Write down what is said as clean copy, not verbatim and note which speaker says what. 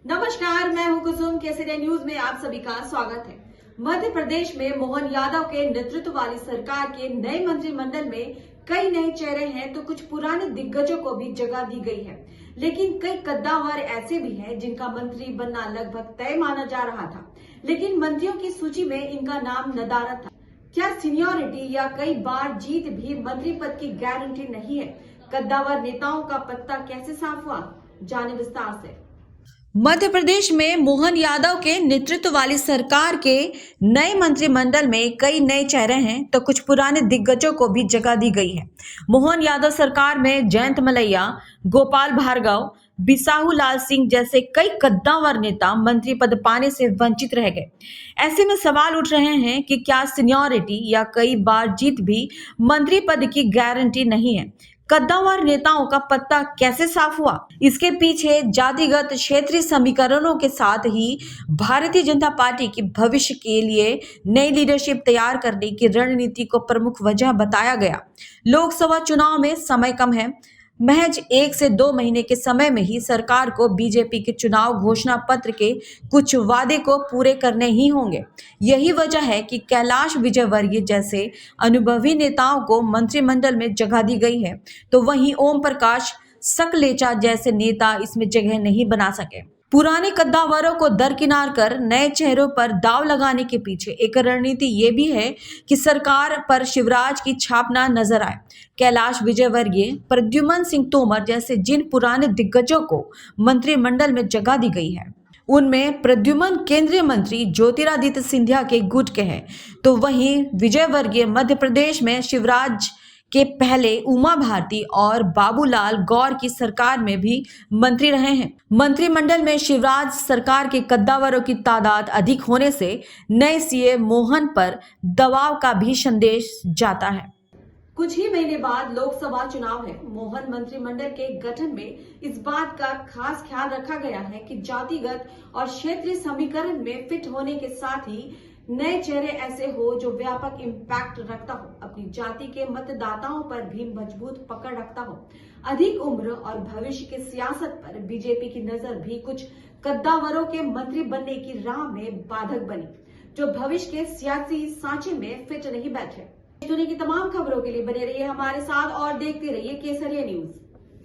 Speaker 1: नमस्कार, मैं हूं कुसुम। केसरिया न्यूज में आप सभी का स्वागत है। मध्य प्रदेश में मोहन यादव के नेतृत्व वाली सरकार के नए मंत्रिमंडल में कई नए चेहरे हैं तो कुछ पुराने दिग्गजों को भी जगह दी गई है, लेकिन कई कद्दावर ऐसे भी हैं जिनका मंत्री बनना लगभग तय माना जा रहा था, लेकिन मंत्रियों की सूची में इनका नाम नदारद था। क्या सीनियोरिटी या कई बार जीत भी मंत्री पद की गारंटी नहीं है? कद्दावर नेताओं का पत्ता कैसे साफ हुआ, जाने विस्तार से। मध्य प्रदेश में मोहन यादव के नेतृत्व वाली सरकार के नए मंत्रिमंडल में कई नए चेहरे हैं तो कुछ पुराने दिग्गजों को भी जगह दी गई है। मोहन यादव सरकार में जयंत मलैया, गोपाल भार्गव, बिसाहू लाल सिंह जैसे कई कद्दावर नेता मंत्री पद पाने से वंचित रह गए। ऐसे में सवाल उठ रहे हैं कि क्या सीनियोरिटी या कई बार जीत भी मंत्री पद की गारंटी नहीं है? कद्दावर नेताओं का पत्ता कैसे साफ हुआ? इसके पीछे जातिगत क्षेत्रीय समीकरणों के साथ ही भारतीय जनता पार्टी की भविष्य के लिए नई लीडरशिप तैयार करने की रणनीति को प्रमुख वजह बताया गया। लोकसभा चुनाव में समय कम है। महज 1 से 2 महीने के समय में ही सरकार को बीजेपी के चुनाव घोषणा पत्र के कुछ वादे को पूरे करने ही होंगे। यही वजह है कि कैलाश विजयवर्गीय जैसे अनुभवी नेताओं को मंत्रिमंडल में जगह दी गई है, तो वहीं ओम प्रकाश सकलेचा जैसे नेता इसमें जगह नहीं बना सके। पुराने कद्दावरों को दरकिनार कर नए चेहरों पर दांव लगाने के पीछे एक रणनीति ये भी है कि सरकार पर शिवराज की छाप ना नजर आए। कैलाश विजयवर्गीय, प्रद्युमन सिंह तोमर जैसे जिन पुराने दिग्गजों को मंत्रिमंडल में जगह दी गई है, उनमें प्रद्युमन केंद्रीय मंत्री ज्योतिरादित्य सिंधिया के गुट के हैं, तो वहीं विजयवर्गीय मध्य प्रदेश में शिवराज के पहले उमा भारती और बाबूलाल गौर की सरकार में भी मंत्री रहे हैं। मंत्रिमंडल में शिवराज सरकार के कद्दावरों की तादाद अधिक होने से नए सीएम मोहन पर दबाव का भी संदेश जाता है। कुछ ही महीने बाद लोकसभा चुनाव है। मोहन मंत्रिमंडल के गठन में इस बात का खास ख्याल रखा गया है कि जातिगत और क्षेत्रीय समीकरण में फिट होने के साथ ही नए चेहरे ऐसे हो जो व्यापक इम्पैक्ट रखता हो, अपनी जाति के मतदाताओं पर भी मजबूत पकड़ रखता हो। अधिक उम्र और भविष्य की सियासत पर बीजेपी की नजर भी कुछ कद्दावरों के मंत्री बनने की राह में बाधक बनी, जो भविष्य के सियासी सांचे में फिट नहीं बैठे। दुनिया की तमाम खबरों के लिए बने रहिए हमारे साथ और देखते रहिए केसरिया न्यूज।